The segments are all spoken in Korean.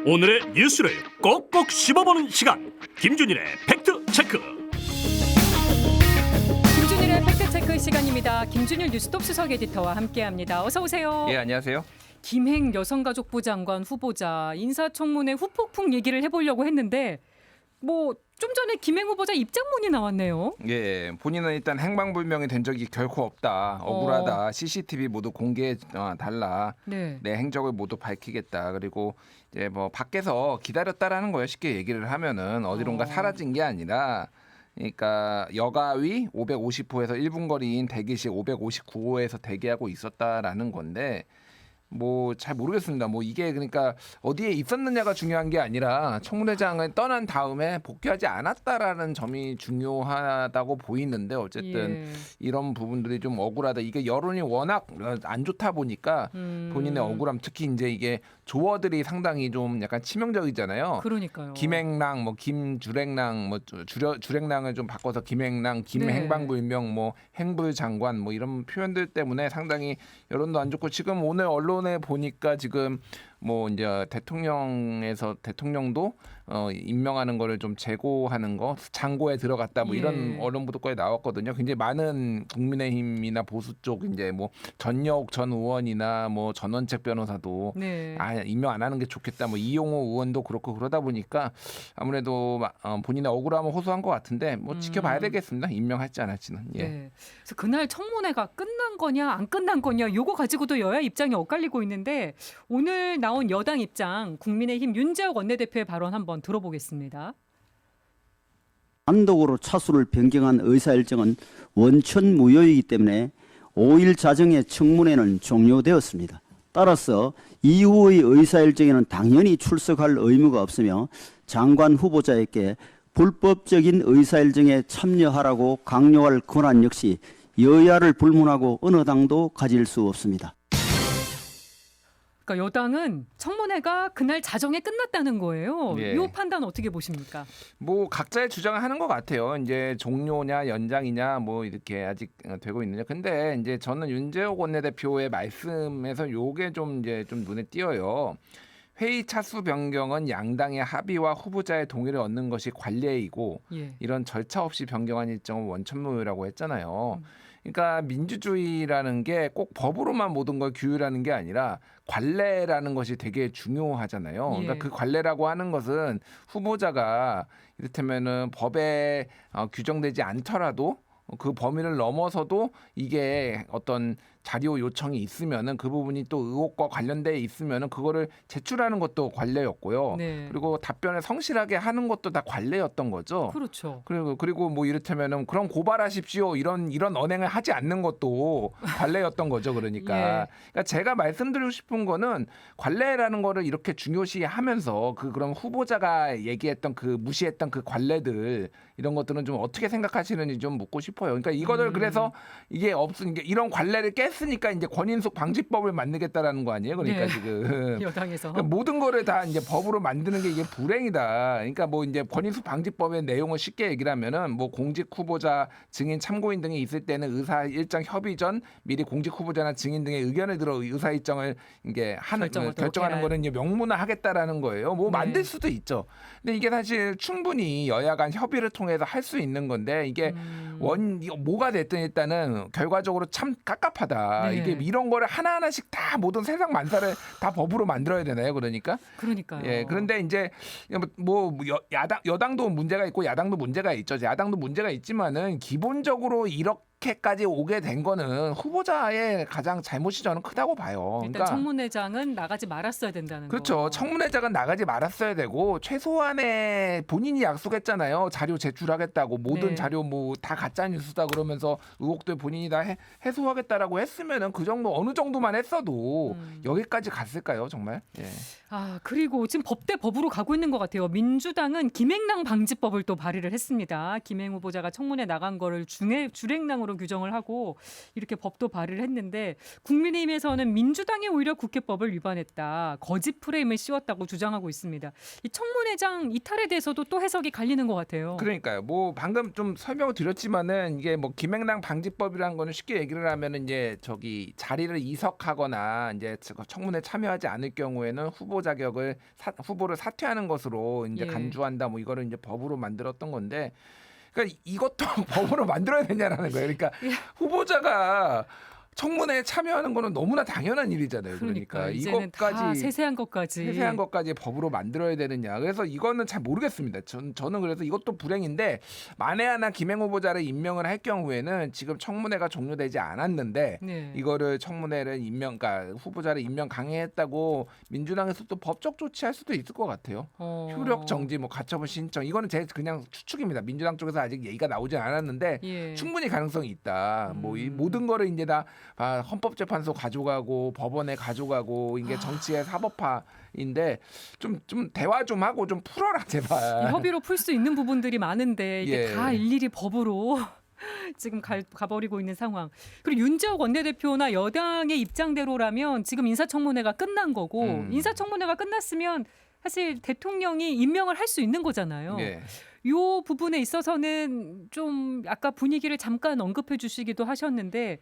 오늘의 뉴스를 꼭꼭 씹어보는 시간, 김준일의 팩트체크. 김준일의 팩트체크 시간입니다. 김준일 뉴스톱 수석 에디터와 함께합니다. 어서 오세요. 예, 안녕하세요. 김행 여성가족부 장관 후보자 인사청문회 후폭풍 얘기를 해보려고 했는데 좀 전에 김행 후보자 입장문이 나왔네요. 예, 본인은 일단 행방불명이 된 적이 결코 없다. 억울하다. CCTV 모두 공개해 달라. 네. 내 행적을 모두 밝히겠다. 그리고 이제 뭐 밖에서 기다렸다라는 거예요. 쉽게 얘기를 하면은 어디론가 사라진 게 아니라, 그러니까 여가위 550호에서 1분 거리인 대기실 559호에서 대기하고 있었다라는 건데, 뭐 잘 모르겠습니다. 뭐 이게 그러니까 어디에 있었느냐가 중요한 게 아니라 청문회장을 떠난 다음에 복귀하지 않았다라는 점이 중요하다고 보이는데, 어쨌든 이런 부분들이 좀 억울하다. 이게 여론이 워낙 안 좋다 보니까 본인의 억울함, 특히 이제 이게 조어들이 상당히 좀 약간 치명적이잖아요. 그러니까요. 김행랑, 뭐 김주랭랑, 뭐 주랭랑을 좀 바꿔서 김행랑, 김행방불명, 뭐 행불장관, 뭐 이런 표현들 때문에 상당히 여론도 안 좋고, 지금 오늘 언론에 보니까 지금 뭐 이제 대통령도 임명하는 거를 좀 재고하는 거, 장고에 들어갔다, 뭐 이런 언론 보도까지 나왔거든요. 굉장히 많은 국민의힘이나 보수 쪽 이제 뭐 전여옥 전 의원이나 뭐 전원책 변호사도 임명 안 하는 게 좋겠다, 뭐 이용호 의원도 그렇고, 그러다 보니까 아무래도 본인의 억울함을 호소한 것 같은데, 뭐 지켜봐야 되겠습니다. 임명할지 안 할지는. 예. 네. 그래서 그날 청문회가 끝난 거냐 안 끝난 거냐 요거 가지고도 여야 입장이 엇갈리고 있는데, 오늘 나온 여당 입장, 국민의힘 윤재욱 원내대표의 발언 한번 들어보겠습니다. 단독으로 차수를 변경한 의사일정은 원천무효이기 때문에 5일 자정의 청문회는 종료되었습니다. 따라서 이후의 의사일정에는 당연히 출석할 의무가 없으며, 장관 후보자에게 불법적인 의사일정에 참여하라고 강요할 권한 역시 여야를 불문하고 어느 당도 가질 수 없습니다. 그러니까 여당은 청문회가 그날 자정에 끝났다는 거예요. 예. 이 판단 어떻게 보십니까? 뭐 각자의 주장을 하는 것 같아요. 이제 종료냐 연장이냐 뭐 이렇게 아직 되고 있느냐. 근데 이제 저는 윤재욱 원내대표의 말씀에서 요게 좀 이제 좀 눈에 띄어요. 회의 차수 변경은 양당의 합의와 후보자의 동의를 얻는 것이 관례이고, 이런 절차 없이 변경한 일정은 원천무효라고 했잖아요. 그러니까 민주주의라는 게 꼭 법으로만 모든 걸 규율하는 게 아니라 관례라는 것이 되게 중요하잖아요. 그러니까 그 관례라고 하는 것은 후보자가 이를테면은 법에 규정되지 않더라도 그 범위를 넘어서도 이게 어떤 자료 요청이 있으면은 그 부분이 또 의혹과 관련돼 있으면은 그거를 제출하는 것도 관례였고요. 그리고 답변을 성실하게 하는 것도 다 관례였던 거죠. 그렇죠. 그리고 뭐 이를테면은 그럼 고발하십시오, 이런 언행을 하지 않는 것도 관례였던 거죠. 그러니까 제가 말씀드리고 싶은 거는 관례라는 거를 이렇게 중요시하면서 그런 후보자가 얘기했던 무시했던 그 관례들, 이런 것들은 좀 어떻게 생각하시는지 좀 묻고 싶어요. 그러니까 이거를 그래서 이게 없으니까, 이런 관례를 깼으니까 이제 권인숙 방지법을 만들겠다라는 거 아니에요? 그러니까 지금 여당에서 그러니까 모든 거를 다 이제 법으로 만드는 게 이게 불행이다. 그러니까 뭐 이제 권인숙 방지법의 내용을 쉽게 얘기를 하면은, 뭐 공직 후보자, 증인, 참고인 등이 있을 때는 의사 일정 협의 전 미리 공직 후보자나 증인 등의 의견을 들어 의사 일정을 이게 결정하는 거는 이제 명문화하겠다라는 거예요. 뭐 만들 수도 있죠. 근데 이게 사실 충분히 여야 간 협의를 통해서 할 수 있는 건데, 이게 뭐가 됐든 일단은 결과적으로 참 깝깝하다. 이게 이런 거를 하나하나씩 다 모든 세상 만사를 다 법으로 만들어야 되나요? 그러니까요. 예, 그런데 이제 뭐 여당도 문제가 있고 야당도 문제가 있죠. 야당도 문제가 있지만은 기본적으로 이렇게까지 오게 된 거는 후보자의 가장 잘못이 저는 크다고 봐요. 일단 그러니까 청문회장은 나가지 말았어야 된다는 그렇죠. 거. 청문회장은 나가지 말았어야 되고, 최소한의 본인이 약속했잖아요. 자료 제출하겠다고, 모든 자료 뭐 다 가짜 뉴스다 그러면서 의혹들 본인이 다 해소하겠다라고 했으면은 그 정도, 어느 정도만 했어도 여기까지 갔을까요, 정말? 그리고 지금 법 대 법으로 가고 있는 것 같아요. 민주당은 김행랑 방지법을 또 발의를 했습니다. 김행 후보자가 청문회 나간 거를 주랭랑으로 법령으로 규정을 하고 이렇게 법도 발의를 했는데 국민의힘에서는 민주당이 오히려 국회법을 위반했다. 거짓 프레임을 씌웠다고 주장하고 있습니다. 이 청문회장 이탈에 대해서도 또 해석이 갈리는 것 같아요. 그러니까요. 뭐 방금 좀 설명을 드렸지만은 이게 뭐 김행랑 방지법이라는 거는 쉽게 얘기를 하면은 이제 저기 자리를 이석하거나 이제 청문회 참여하지 않을 경우에는 후보 자격을 후보를 사퇴하는 것으로 이제 예. 간주한다. 뭐 이거를 이제 법으로 만들었던 건데, 그러니까 이것도 법으로 만들어야 되냐라는 거예요. 그러니까 예. 후보자가 청문회에 참여하는 거는 너무나 당연한 일이잖아요. 그러니까 이제는 다 이것까지 세세한 것까지 법으로 만들어야 되느냐. 그래서 이거는 잘 모르겠습니다. 저는 그래서 이것도 불행인데, 만에 하나 김행 후보자를 임명을 할 경우에는 지금 청문회가 종료되지 않았는데 네. 이거를 청문회를 그러니까 후보자를 임명 강행했다고 민주당에서 또 법적 조치할 수도 있을 것 같아요. 효력 정지, 뭐 가처분 신청, 이거는 제 그냥 추측입니다. 민주당 쪽에서 아직 얘기가 나오지 않았는데 예. 충분히 가능성이 있다. 뭐 이 모든 거를 이제 다 헌법재판소 가져가고 법원에 가져가고 이게 정치의 사법화인데 좀 대화 좀 하고 좀 풀어라 제발. 협의로 풀 수 있는 부분들이 많은데 이게 예. 다 일일이 법으로 지금 가버리고 있는 상황. 그리고 윤재욱 원내대표나 여당의 입장대로라면 지금 인사청문회가 끝난 거고 인사청문회가 끝났으면 사실 대통령이 임명을 할 수 있는 거잖아요. 예. 요 부분에 있어서는 좀 아까 분위기를 잠깐 언급해 주시기도 하셨는데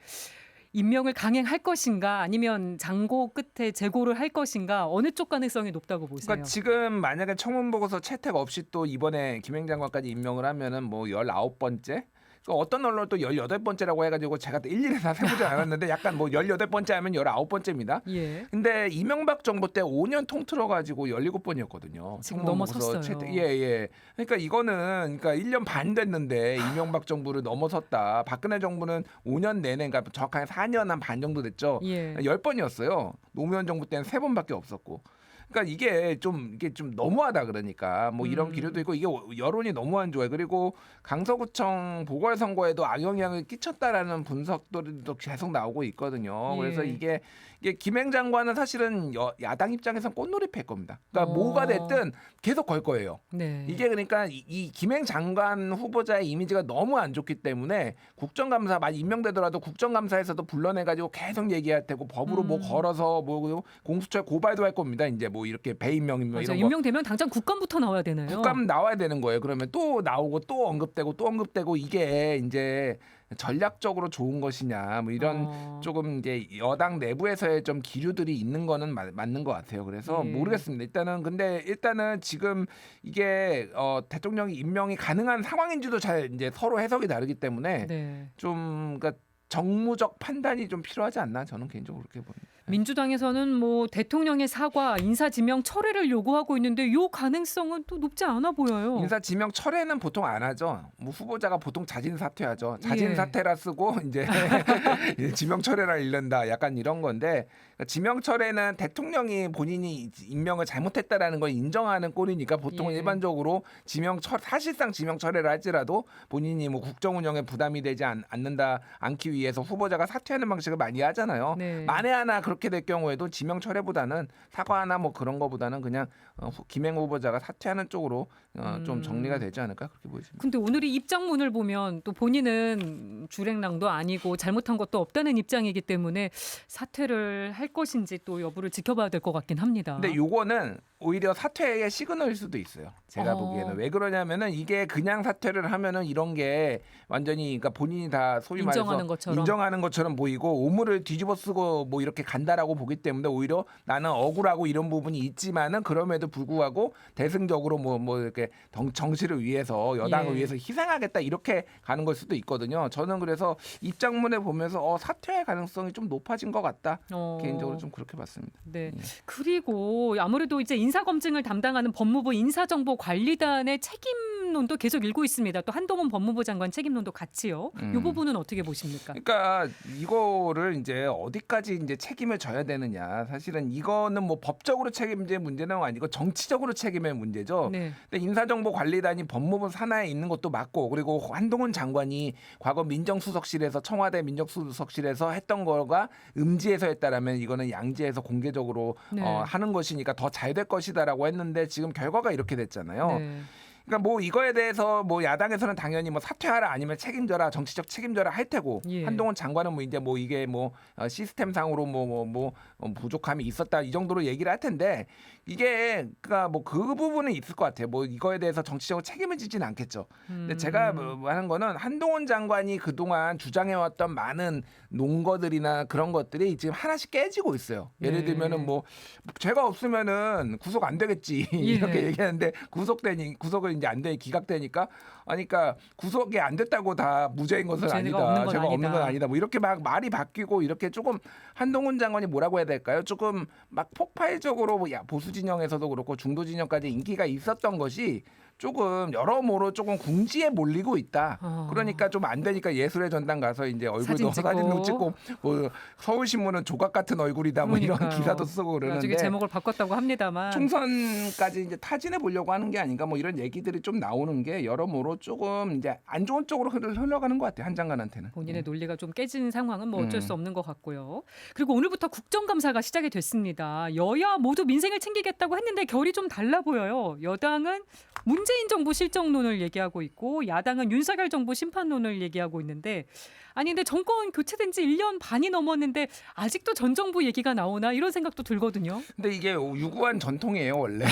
임명을 강행할 것인가 아니면 장고 끝에 재고를 할 것인가 어느 쪽 가능성이 높다고 보세요? 그러니까 지금 만약에 청문 보고서 채택 없이 또 이번에 김행 장관까지 임명을 하면은 뭐 19번째? 어떤 언론은 또 18번째라고 해가지고 제가 또 일일이 다 세보지 않았는데 약간 뭐 18번째 하면 19번째입니다. 예. 근데 이명박 정부 때 5년 통틀어가지고 17번이었거든요. 지금 넘어섰어요. 예. 그러니까 이거는 그러니까 1년 반 됐는데 이명박 정부를 넘어섰다. 박근혜 정부는 5년 내내, 그러니까 정확하게 4년 한 반 정도 됐죠. 예. 10번이었어요. 노무현 정부 때는 3번밖에 없었고. 그러니까 이게 좀 너무하다. 그러니까 뭐 이런 기류도 있고 이게 여론이 너무 안 좋아요. 그리고 강서구청 보궐선거에도 악영향을 끼쳤다라는 분석들도 계속 나오고 있거든요. 예. 그래서 이게 김행 장관은 사실은 야당 입장에선 꽃놀이패일 겁니다. 그러니까 뭐가 됐든 계속 걸 거예요. 네. 이게 그러니까 이 김행 장관 후보자의 이미지가 너무 안 좋기 때문에 국정감사 많이 임명되더라도 국정감사에서도 불러내가지고 계속 얘기할 테고 법으로 뭐 걸어서 뭐 공수처에 고발도 할 겁니다. 이제 뭐 이렇게 배임명 뭐 맞아. 이런 거. 임명되면 당장 국감부터 나와야 되나요? 국감 나와야 되는 거예요. 그러면 또 나오고 또 언급되고 이게 이제 전략적으로 좋은 것이냐 뭐 이런 조금 이제 여당 내부에서의 좀 기류들이 있는 거는 맞는 것 같아요. 그래서 예. 모르겠습니다. 일단은 지금 이게 대통령이 임명이 가능한 상황인지도 잘 이제 서로 해석이 다르기 때문에 네. 좀 그러니까 정무적 판단이 좀 필요하지 않나 저는 개인적으로 그렇게 봅니다. 민주당에서는 뭐 대통령의 사과, 인사지명 철회를 요구하고 있는데 요 가능성은 또 높지 않아 보여요. 인사지명 철회는 보통 안 하죠. 뭐 후보자가 보통 자진 사퇴하죠. 자진 예. 사퇴라 쓰고 이제 지명 철회라 읽는다. 약간 이런 건데 지명 철회는 대통령이 본인이 임명을 잘못했다라는 걸 인정하는 꼴이니까 보통 예. 일반적으로 사실상 지명 철회를 할지라도 본인이 뭐 국정 운영에 부담이 되지 않기 위해서 후보자가 사퇴하는 방식을 많이 하잖아요. 네. 만에 하나 그렇게 될 경우에도 지명 철회보다는 사과나 뭐 그런 거보다는 그냥 김행 후보자가 사퇴하는 쪽으로 좀 정리가 되지 않을까 그렇게 보여집니다. 근데 오늘 이 입장문을 보면 또 본인은 주랭랑도 아니고 잘못한 것도 없다는 입장이기 때문에 사퇴를 할 것인지 또 여부를 지켜봐야 될 것 같긴 합니다. 근데 요거는 오히려 사퇴의 시그널일 수도 있어요. 제가 보기에는 왜 그러냐면은 이게 그냥 사퇴를 하면은 이런 게 완전히 그러니까 본인이 다 소위 인정하는 말해서 것처럼. 인정하는 것처럼 보이고 오물을 뒤집어 쓰고 뭐 이렇게 간다라고 보기 때문에 오히려 나는 억울하고 이런 부분이 있지만은 그럼에도 불구하고 대승적으로 뭐 이렇게 정치를 위해서 여당을 예. 위해서 희생하겠다 이렇게 가는 걸 수도 있거든요. 저는 그래서 입장문에 보면서 사퇴할 가능성이 좀 높아진 것 같다. 개인적으로 좀 그렇게 봤습니다. 네. 그리고 아무래도 이제 인사검증을 담당하는 법무부 인사정보관리단의 책임론도 계속 일고 있습니다. 또 한동훈 법무부 장관 책임론도 같이요. 이 부분은 어떻게 보십니까? 그러니까 이거를 이제 어디까지 이제 책임을 져야 되느냐. 사실은 이거는 뭐 법적으로 책임질 문제는 아니고 정치적으로 책임의 문제죠. 네. 근데 인사정보관리단이 법무부 산하에 있는 것도 맞고 그리고 한동훈 장관이 과거 민정수석실에서 청와대 민정수석실에서 했던 거가 음지에서 했다라면 이거는 양지에서 공개적으로 네. 하는 것이니까 더 잘 될 것이다라고 했는데 지금 결과가 이렇게 됐잖아요. 네. 그러니까 뭐 이거에 대해서 뭐 야당에서는 당연히 뭐 사퇴하라 아니면 책임져라 정치적 책임져라 할 테고 예. 한동훈 장관은 뭐 이제 뭐 이게 뭐 시스템상으로 뭐 부족함이 있었다 이 정도로 얘기를 할 텐데 이게 그러니까 뭐 그 부분은 있을 것 같아요. 뭐 이거에 대해서 정치적으로 책임을 지지는 않겠죠. 근데 제가 뭐 하는 거는 한동훈 장관이 그동안 주장해왔던 많은 논거들이나 그런 것들이 지금 하나씩 깨지고 있어요. 예를 네. 들면은 뭐 죄가 없으면은 구속 안 되겠지 예. 이렇게 얘기하는데 구속은 이제 안 돼 기각되니까 그러니까 구속이 안 됐다고 다 무죄인 것은 죄가 아니다. 없는 건 죄가 없는 건 아니다. 아니다. 뭐 이렇게 막 말이 바뀌고 이렇게 조금 한동훈 장관이 뭐라고 해야 될까요? 조금 막 폭발적으로 뭐 보수 진영에서도 그렇고 중도 진영까지 인기가 있었던 것이 조금 여러모로 조금 궁지에 몰리고 있다. 그러니까 좀 안 되니까 예술의 전당 가서 이제 얼굴도 사진도 찍고 뭐 서울신문은 조각 같은 얼굴이다 뭐 이런 그러니까요. 기사도 쓰고 나중에 그러는데 제목을 바꿨다고 합니다만 총선까지 이제 타진해 보려고 하는 게 아닌가 뭐 이런 얘기들이 좀 나오는 게 여러모로 조금 이제 안 좋은 쪽으로 흘러가는 것 같아요. 한 장관한테는. 본인의 논리가 좀 깨진 상황은 뭐 어쩔 수 없는 것 같고요. 그리고 오늘부터 국정감사가 시작이 됐습니다. 여야 모두 민생을 챙기겠다고 했는데 결이 좀 달라 보여요. 여당은 문재인 정부 실정론을 얘기하고 있고 야당은 윤석열 정부 심판론을 얘기하고 있는데 아니 근데 정권 교체된 지 1년 반이 넘었는데 아직도 전 정부 얘기가 나오나 이런 생각도 들거든요. 근데 이게 유구한 전통이에요 원래.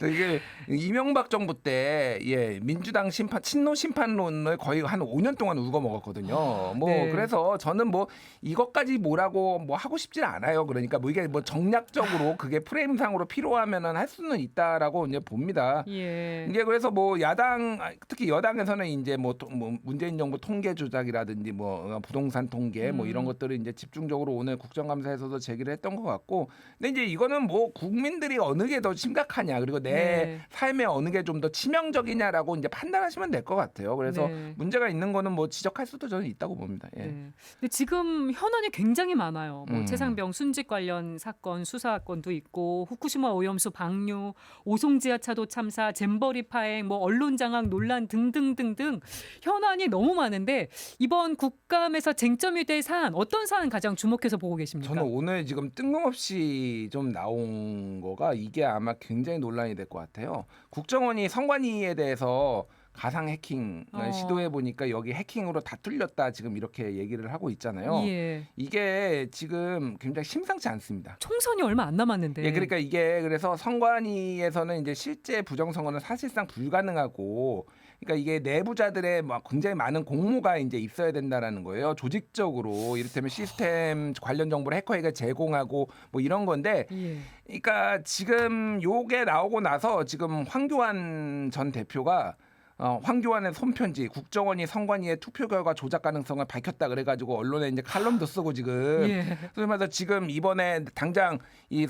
이게 이명박 정부 때 민주당 친노 심판론을 거의 한 5년 동안 울고 먹었거든요. 뭐 네. 그래서 저는 뭐 이것까지 뭐라고 뭐 하고 싶지는 않아요. 그러니까 뭐 이게 뭐 정략적으로 그게 프레임상으로 필요하면은 할 수는 있다라고 이제 봅니다. 예. 이게 그래서 뭐 야당 특히 여당에서는 이제 뭐 문재인 정부 통계 조작이라든지 뭐 부동산 통계 뭐 이런 것들을 이제 집중적으로 오늘 국정감사에서도 제기를 했던 것 같고 근데 이제 이거는 뭐 국민들이 어느 게 더 심각하냐 그리고 내 네. 삶에 어느 게 좀 더 치명적이냐라고 이제 판단하시면 될 것 같아요. 그래서 네. 문제가 있는 거는 뭐 지적할 수도 저는 있다고 봅니다. 예. 네. 근데 지금 현안이 굉장히 많아요. 뭐 음. 최상병 순직 관련 사건 수사건도 있고 후쿠시마 오염수 방류, 오송 지하차도 참사, 잼버리 파행, 뭐 언론 장악 논란 등등등등 현안이 너무 많은데 이번 국감에서 쟁점이 될 사안 어떤 사안 가장 주목해서 보고 계십니까? 저는 오늘 지금 뜬금없이 좀 나온 거가 이게 아마 굉장히 논란이 될 것 같아요. 국정원이 선관위에 대해서 가상 해킹을 시도해 보니까 여기 해킹으로 다 뚫렸다 지금 이렇게 얘기를 하고 있잖아요. 예. 이게 지금 굉장히 심상치 않습니다. 총선이 얼마 안 남았는데. 예, 그러니까 이게 그래서 선관위에서는 이제 실제 부정선거는 사실상 불가능하고, 그러니까 이게 내부자들의 막 굉장히 많은 공모가 이제 있어야 된다라는 거예요. 조직적으로 이를테면 시스템 관련 정보를 해커에게 제공하고 뭐 이런 건데, 예. 그러니까 지금 요게 나오고 나서 지금 황교안 전 대표가 황교안의 손편지 국정원이 선관위의 투표 결과 조작 가능성을 밝혔다 그래가지고 언론에 이제 칼럼도 쓰고 지금 예. 그러면서 지금 이번에 당장 이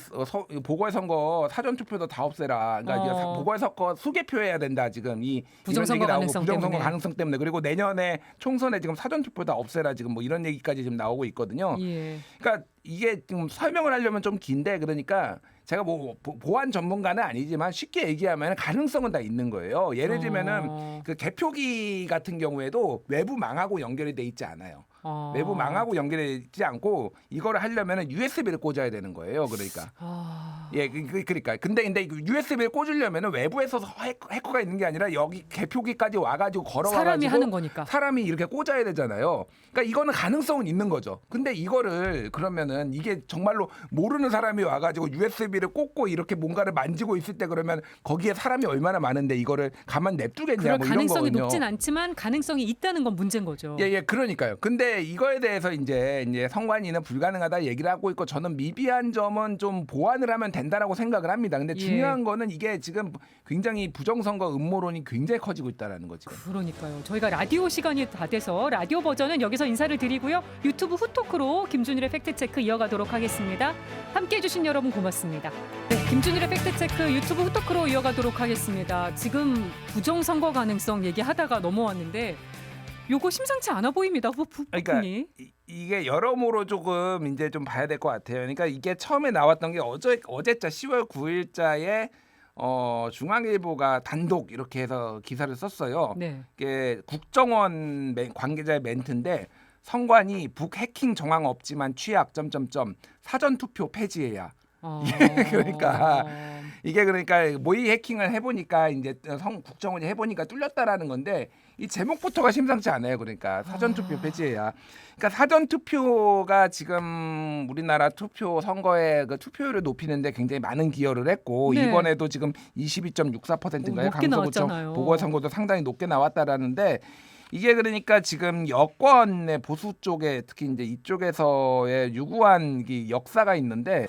보궐선거 사전 투표도 다 없애라. 그러니까 이제 보궐선거 수개표해야 된다 지금 이 부정선거 이런 얘기 나오고 가능성 부정선거 때문에. 가능성 때문에 그리고 내년에 총선에 지금 사전 투표 다 없애라 지금 뭐 이런 얘기까지 지금 나오고 있거든요. 예. 그러니까 이게 지금 설명을 하려면 좀 긴데 그러니까 제가 뭐 보안 전문가는 아니지만 쉽게 얘기하면 가능성은 다 있는 거예요. 예를 들면은 그 개표기 같은 경우에도 외부 망하고 연결이 돼 있지 않아요. 외부 망하고 연결돼 있지 않고 이거를 하려면은 USB를 꽂아야 되는 거예요. 그러니까. 예, 그러니까. 근데 USB를 꽂으려면은 외부에서 해커가 있는 게 아니라 여기 개표기까지 와가지고 걸어와가지고 사람이 하는 거니까. 사람이 이렇게 꽂아야 되잖아요. 그러니까 이거는 가능성은 있는 거죠. 근데 이거를 그러면은 이게 정말로 모르는 사람이 와가지고 USB를 꽂고 이렇게 뭔가를 만지고 있을 때 그러면 거기에 사람이 얼마나 많은데 이거를 가만 냅두겠냐 그럴 뭐 이런 가능성이 거거든요. 높진 않지만 가능성이 있다는 건 문제인 거죠. 예, 그러니까요. 근데 이거에 대해서 이제 선관위는 불가능하다 얘기를 하고 있고 저는 미비한 점은 좀 보완을 하면 된다라고 생각을 합니다. 근데 중요한 거는 이게 지금 굉장히 부정선거 음모론이 굉장히 커지고 있다라는 거죠. 그러니까요. 저희가 라디오 시간이 다 돼서 라디오 버전은 여기서 인사를 드리고요. 유튜브 후토크로 김준일의 팩트체크 이어가도록 하겠습니다. 함께해 주신 여러분 고맙습니다. 네, 김준일의 팩트체크 유튜브 후토크로 이어가도록 하겠습니다. 지금 부정선거 가능성 얘기하다가 넘어왔는데 요거 심상치 않아 보입니다. 부분이. 그러니까 이게 여러모로 조금 이제 좀 봐야 될 것 같아요. 그러니까 이게 처음에 나왔던 게 어제자 10월 9일자에 중앙일보가 단독 이렇게 해서 기사를 썼어요. 네. 이게 국정원 관계자의 멘트인데 선관위 북 해킹 정황 없지만 취약 사전 투표 폐지해야. 그러니까 이게 그러니까 모의 해킹을 해보니까 이제 국정원이 해보니까 뚫렸다라는 건데 이 제목부터가 심상치 않아요. 그러니까 사전투표 폐지해야. 그러니까 사전투표가 지금 우리나라 투표 선거의 그 투표율을 높이는데 굉장히 많은 기여를 했고 네. 이번에도 지금 22.64%인가요? 높게 강서구청 나왔잖아요. 보궐선거도 상당히 높게 나왔다라는데 이게 그러니까 지금 여권의 보수 쪽에 특히 이제 이쪽에서의 유구한 이 역사가 있는데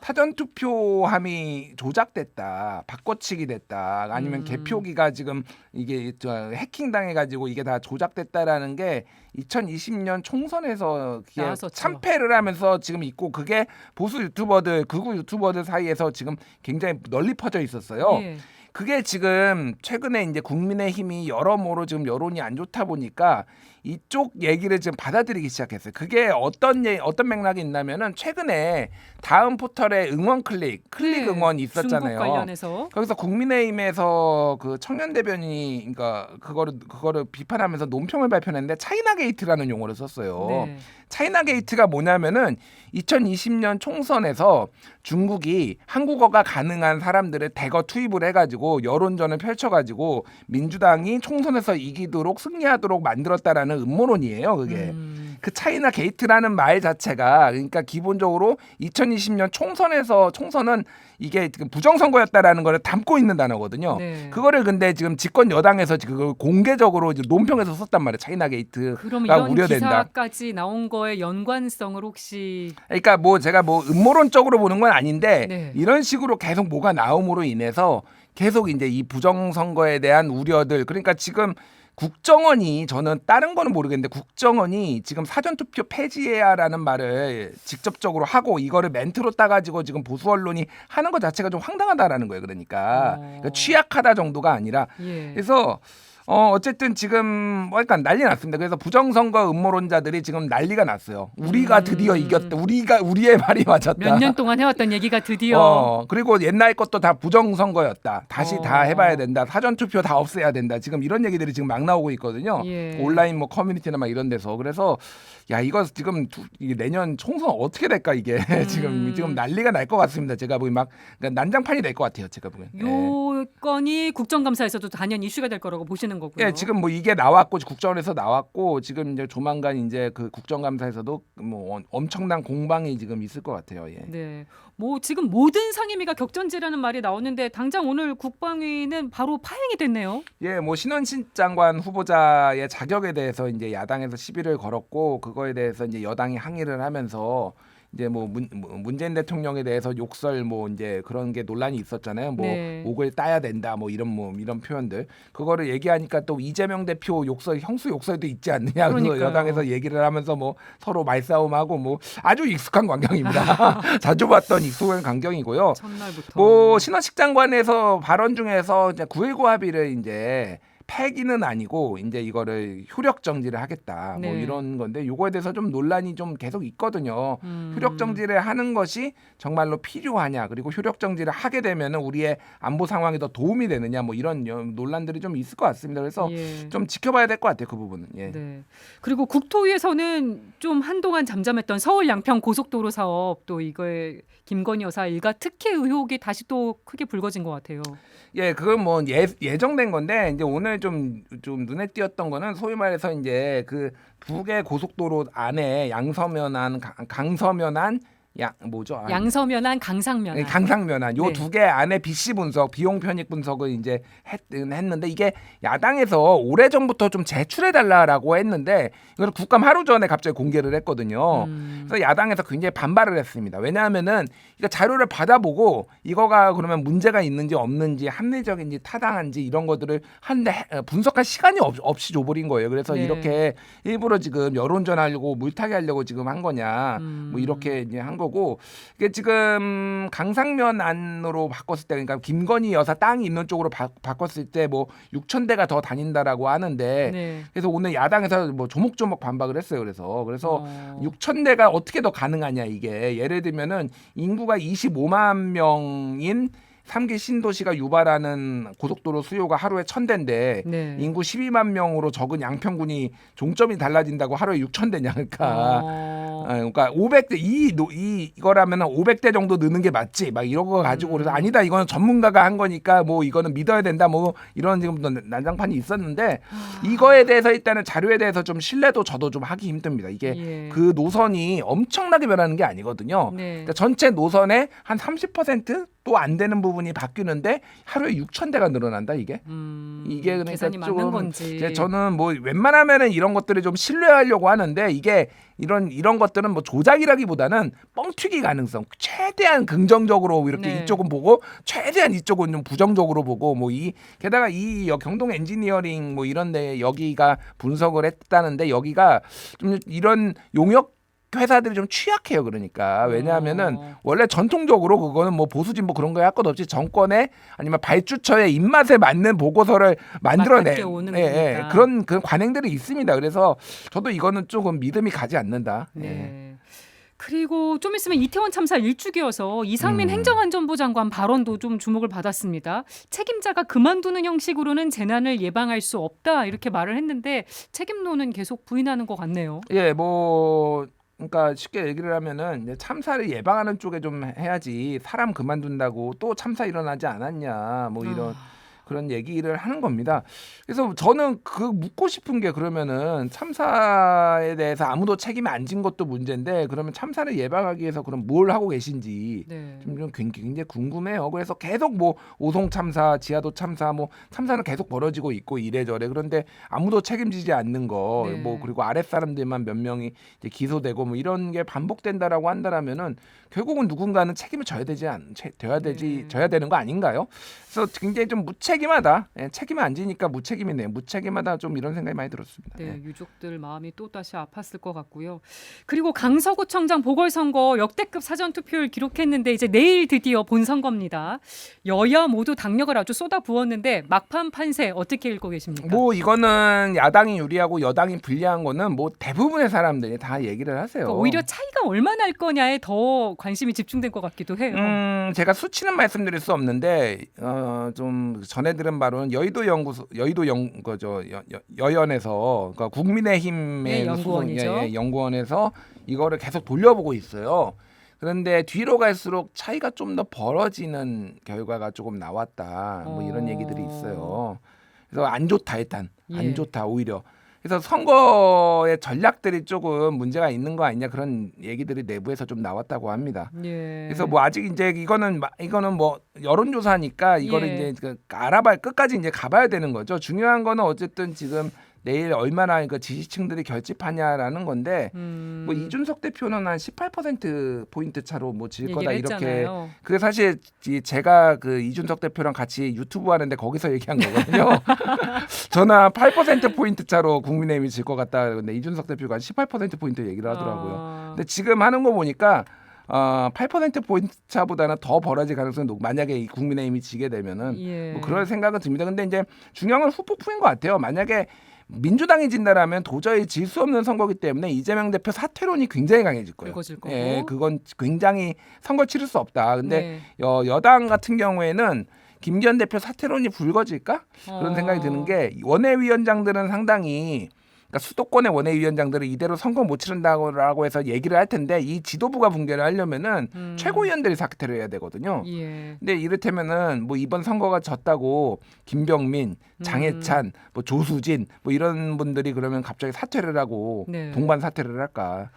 사전투표함이 조작됐다, 바꿔치기 됐다, 아니면 개표기가 지금 이게 해킹 당해가지고 이게 다 조작됐다라는 게 2020년 총선에서 나왔었죠. 참패를 하면서 지금 있고 그게 보수 유튜버들, 극우 유튜버들 사이에서 지금 굉장히 널리 퍼져 있었어요. 예. 그게 지금 최근에 이제 국민의힘이 여러모로 지금 여론이 안 좋다 보니까 이쪽 얘기를 지금 받아들이기 시작했어요. 그게 어떤 맥락이 있냐면은 최근에 다음 포털에 응원 클릭 네. 응원이 있었잖아요. 중국 관련해서. 거기서 국민의힘에서 그 청년 대변인이 그러니까 그거를 비판하면서 논평을 발표했는데 차이나 게이트라는 용어를 썼어요. 네. 차이나 게이트가 뭐냐면은 2020년 총선에서 중국이 한국어가 가능한 사람들을 대거 투입을 해가지고 여론전을 펼쳐가지고 민주당이 총선에서 이기도록 승리하도록 만들었다라는 음모론이에요. 그게. 그 차이나 게이트라는 말 자체가 그러니까 기본적으로 2020년 총선은 이게 지금 부정선거였다라는 걸 담고 있는 단어거든요. 네. 그거를 근데 지금 집권 여당에서 지금 공개적으로 이제 논평에서 썼단 말이에요. 차이나 그럼 게이트가 이런 우려된다. 기사까지 나온 거에 연관성을 혹시 그러니까 뭐 제가 뭐 음모론적으로 보는 건 아닌데 네. 이런 식으로 계속 뭐가 나옴으로 인해서 계속 이제 이 부정선거에 대한 우려들 그러니까 지금 국정원이 저는 다른 거는 모르겠는데 국정원이 지금 사전투표 폐지해야라는 말을 직접적으로 하고 이거를 멘트로 따가지고 지금 보수 언론이 하는 것 자체가 좀 황당하다라는 거예요. 그러니까 취약하다 정도가 아니라 예. 그래서 어쨌든 지금 약간 난리 났습니다. 그래서 부정선거 음모론자들이 지금 난리가 났어요. 우리가 드디어 이겼다. 우리의 말이 맞았다. 몇 년 동안 해왔던 얘기가 드디어 그리고 옛날 것도 다 부정선거였다. 다시 다 해봐야 된다. 사전투표 다 없애야 된다. 지금 이런 얘기들이 지금 막 나오고 있거든요. 예. 온라인 뭐 커뮤니티나 막 이런 데서. 그래서 야 이거 지금 내년 총선 어떻게 될까 이게 지금 난리가 날 것 같습니다. 제가 보기 막 그러니까 난장판이 될 것 같아요. 제가 보기엔. 요 건이 국정감사에서도 단연히 이슈가 될 거라고 보시는 거고요. 예, 지금 뭐 이게 나왔고 국정원에서 나왔고 지금 이제 조만간 이제 그 국정감사에서도 뭐 엄청난 공방이 지금 있을 것 같아요. 예. 네. 뭐 지금 모든 상임위가 격전지라는 말이 나오는데 당장 오늘 국방위는 바로 파행이 됐네요. 예, 뭐 신원신 장관 후보자의 자격에 대해서 이제 야당에서 시비를 걸었고 그거에 대해서 이제 여당이 항의를 하면서 이제 뭐 문재인 대통령에 대해서 욕설 뭐 이제 그런 게 논란이 있었잖아요. 뭐 네. 옥을 따야 된다 뭐 이런 표현들 그거를 얘기하니까 또 이재명 대표 욕설 형수 욕설도 있지 않느냐 그래서 그러니까요. 여당에서 얘기를 하면서 뭐 서로 말싸움하고 뭐 아주 익숙한 광경입니다. 자주 봤던 익숙한 광경이고요. 첫날부터. 뭐 신원식 장관에서 발언 중에서 이제 9.19 합의를 이제 폐기는 아니고 이제 이거를 효력 정지를 하겠다 뭐 네. 이런 건데 요거에 대해서 좀 논란이 좀 계속 있거든요. 효력 정지를 하는 것이 정말로 필요하냐 그리고 효력 정지를 하게 되면은 우리의 안보 상황에 더 도움이 되느냐 뭐 이런 논란들이 좀 있을 것 같습니다. 그래서 예. 좀 지켜봐야 될 것 같아요. 그 부분은. 예. 네. 그리고 국토위에서는 좀 한동안 잠잠했던 서울 양평 고속도로 사업 또 이거에 김건희 여사 일가 특혜 의혹이 다시 또 크게 불거진 것 같아요. 예, 그건 뭐 예정된 건데 이제 오늘 좀 눈에 띄었던 거는 소위 말해서 이제 그 북의 고속도로 안에 양서면안 강서면안 양서면안, 강상면안. 강상면안 요 네. 두 개 안에 BC 분석, 비용 편익 분석을 이제 했는데 이게 야당에서 오래전부터 좀 제출해 달라라고 했는데 이걸 국감 하루 전에 갑자기 공개를 했거든요. 그래서 야당에서 굉장히 반발을 했습니다. 왜냐하면은 이거 자료를 받아보고 이거가 그러면 문제가 있는지 없는지 합리적인지 타당한지 이런 것들을 분석할 시간이 없이 줘버린 거예요. 그래서 네. 이렇게 일부러 지금 여론전 하려고 물타기 하려고 지금 한 거냐 뭐 이렇게 이제 한 거고 이게 지금 강상면 안으로 바꿨을 때 그러니까 김건희 여사 땅이 있는 쪽으로 바꿨을 때 뭐 6,000대가 더 다닌다라고 하는데 네. 그래서 오늘 야당에서 뭐 조목조목 반박을 했어요. 그래서 6,000대가 어떻게 더 가능하냐 이게 예를 들면은 인구가 25만 명인 3기 신도시가 유발하는 고속도로 수요가 하루에 1,000대인데 네. 인구 12만 명으로 적은 양평군이 종점이 달라진다고 하루에 6,000대냐 그러니까 그러니까 500대 이거라면 500대 정도 넣는 게 맞지. 막 이런 거 가지고 그래서 아니다. 이거는 전문가가 한 거니까 뭐 이거는 믿어야 된다. 뭐 이런 지금 난장판이 있었는데 이거에 대해서 일단은 자료에 대해서 좀 신뢰도 저도 좀 하기 힘듭니다. 이게 예. 그 노선이 엄청나게 변하는 게 아니거든요. 네. 그러니까 전체 노선의 한 30%도 안 되는 부분이 바뀌는데 하루에 6,000대가 늘어난다 이게. 이게 그러니까 계산이 맞는 좀 건지. 이제 저는 뭐 웬만하면은 이런 것들을 좀 신뢰하려고 하는데 이게 이런 것들은 뭐 조작이라기보다는 뻥튀기 가능성 최대한 긍정적으로 이렇게 네. 이쪽은 보고 최대한 이쪽은 좀 부정적으로 보고 뭐 게다가 이 경동 엔지니어링 뭐 이런데 여기가 분석을 했다는데 여기가 좀 이런 용역 회사들이 좀 취약해요. 그러니까 왜냐하면은 원래 전통적으로 그거는 뭐 보수 진보 그런 거에 할 것 없이 정권의 아니면 발주처의 입맛에 맞는 보고서를 만들어내 맞게 오는 거니까. 그런 관행들이 있습니다. 그래서 저도 이거는 조금 믿음이 가지 않는다. 네. 예. 그리고 좀 있으면 이태원 참사 일주기여서 이상민 행정안전부 장관 발언도 좀 주목을 받았습니다. 책임자가 그만두는 형식으로는 재난을 예방할 수 없다 이렇게 말을 했는데 책임론은 계속 부인하는 것 같네요. 예, 뭐 그러니까 쉽게 얘기를 하면은 이제 참사를 예방하는 쪽에 좀 해야지 사람 그만둔다고 또 참사 일어나지 않았냐 뭐 이런 그런 얘기를 하는 겁니다. 그래서 저는 그 묻고 싶은 게 그러면은 참사에 대해서 아무도 책임이 안 진 것도 문제인데 그러면 참사를 예방하기 위해서 그럼 뭘 하고 계신지 네. 좀 굉장히 궁금해요. 그래서 계속 뭐 오송 참사, 지하도 참사, 뭐 참사는 계속 벌어지고 있고 이래저래 그런데 아무도 책임지지 않는 거, 네. 뭐 그리고 아랫 사람들만 몇 명이 이제 기소되고 뭐 이런 게 반복된다라고 한다라면은 결국은 누군가는 책임을 져야 되는 거 아닌가요? 그래서 굉장히 좀 무책임하다. 예, 책임을 안 지니까 무책임이네요. 무책임하다 좀 이런 생각이 많이 들었습니다. 네, 예. 유족들 마음이 또 다시 아팠을 것 같고요. 그리고 강서구청장 보궐선거 역대급 사전투표를 기록했는데 이제 내일 드디어 본선거입니다. 여야 모두 당력을 아주 쏟아부었는데 막판 판세 어떻게 읽고 계십니까? 뭐 이거는 야당이 유리하고 여당이 불리한 거는 뭐 대부분의 사람들이 다 얘기를 하세요. 그러니까 오히려 차이가 얼마나 날 거냐에 더 관심이 집중된 것 같기도 해요. 제가 수치는 말씀드릴 수 없는데 좀 전해 들은 바로는 여연에서 그러니까 국민의힘의 네, 연구원이죠. 연구원에서 이거를 계속 돌려보고 있어요. 그런데 뒤로 갈수록 차이가 좀 더 벌어지는 결과가 조금 나왔다. 뭐 이런 얘기들이 있어요. 그래서 안 좋다 일단 안 예. 좋다 오히려. 그래서 선거의 전략들이 조금 문제가 있는 거 아니냐 그런 얘기들이 내부에서 좀 나왔다고 합니다. 예. 그래서 뭐 아직 이제 이거는 뭐 여론조사니까 이거를 예. 이제 끝까지 이제 가봐야 되는 거죠. 중요한 거는 어쨌든 지금 내일 얼마나 그 지지층들이 결집하냐라는 건데 뭐 이준석 대표는 한 18% 포인트 차로 뭐 질 거다 이렇게. 했잖아요. 그게 사실 제가 그 이준석 대표랑 같이 유튜브 하는데 거기서 얘기한 거거든요. 저는 8% 포인트 차로 국민의힘이 질 것 같다. 근데 이준석 대표가 한 18% 포인트 얘기를 하더라고요. 근데 지금 하는 거 보니까 8% 포인트 차보다는 더 벌어질 가능성이 만약에 이 국민의힘이 지게 되면은 예. 뭐 그럴 생각은 듭니다. 근데 이제 중요한 건 후폭풍인 것 같아요. 만약에 민주당이 진다라면 도저히 질 수 없는 선거기 때문에 이재명 대표 사퇴론이 굉장히 강해질 거예요. 굵어질 거고. 예, 그건 굉장히 선거 치를 수 없다. 근데 네. 여당 같은 경우에는 김기현 대표 사퇴론이 불거질까? 그런 생각이 드는 게 원외위원장들은 상당히 그러니까 수도권의 원외위원장들은 이대로 선거 못 치른다고 해서 얘기를 할 텐데 이 지도부가 붕괴를 하려면은 최고위원들이 사퇴를 해야 되거든요. 예. 근데 이를테면은 뭐 이번 선거가 졌다고 김병민, 장해찬, 뭐 조수진 뭐 이런 분들이 그러면 갑자기 사퇴를 하고 네. 동반 사퇴를 할까?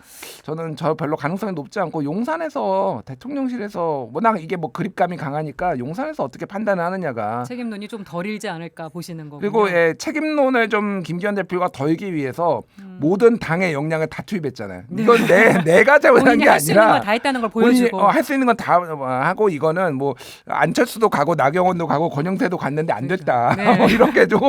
저는 별로 가능성이 높지 않고 용산에서 대통령실에서 워낙 이게 뭐 그립감이 강하니까 용산에서 어떻게 판단을 하느냐가 책임론이 좀 덜 일지 않을까 보시는 거군요. 그리고 책임론을 좀 김기현 대표가 덜기 위해서 모든 당의 역량을 다 투입했잖아요. 이건 내가 잘못한 본인이 게 할 수 있는 아니라 건 다 했다는 걸 보여주고. 할 수 있는 건 다 하고 이거는 뭐 안철수도 가고 나경원도 가고 권영태도 갔는데 안 됐다. 네. 뭐 이렇게 좀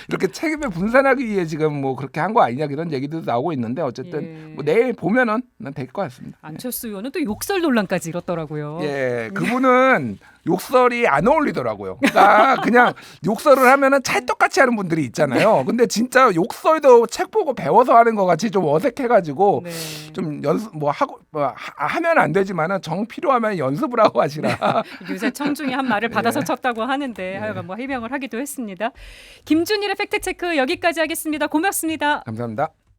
이렇게 책임을 분산하기 위해 지금 뭐 그렇게 한 거 아니냐 이런 얘기도 나오고 있는데 어쨌든 예. 뭐 내일 보면은 될 것 같습니다. 안철수 의원은 또 욕설 논란까지 일었더라고요. 예, 그분은 욕설이 안 어울리더라고요. 그러니까 그냥 욕설을 하면은 찰떡같이 하는 분들이 있잖아요. 근데 진짜 욕설도 책 보고 배워서 하는 것 같이 좀 어색해가지고 네. 좀 연습 하면 안 되지만은 정 필요하면 연습을 하고 하시라. 요새 청중이 한 말을 받아서 쳤다고 하는데 하여간 뭐 해명을 하기도 했습니다. 김준일의 팩트 체크 여기까지 하겠습니다. 고맙습니다. 감사합니다.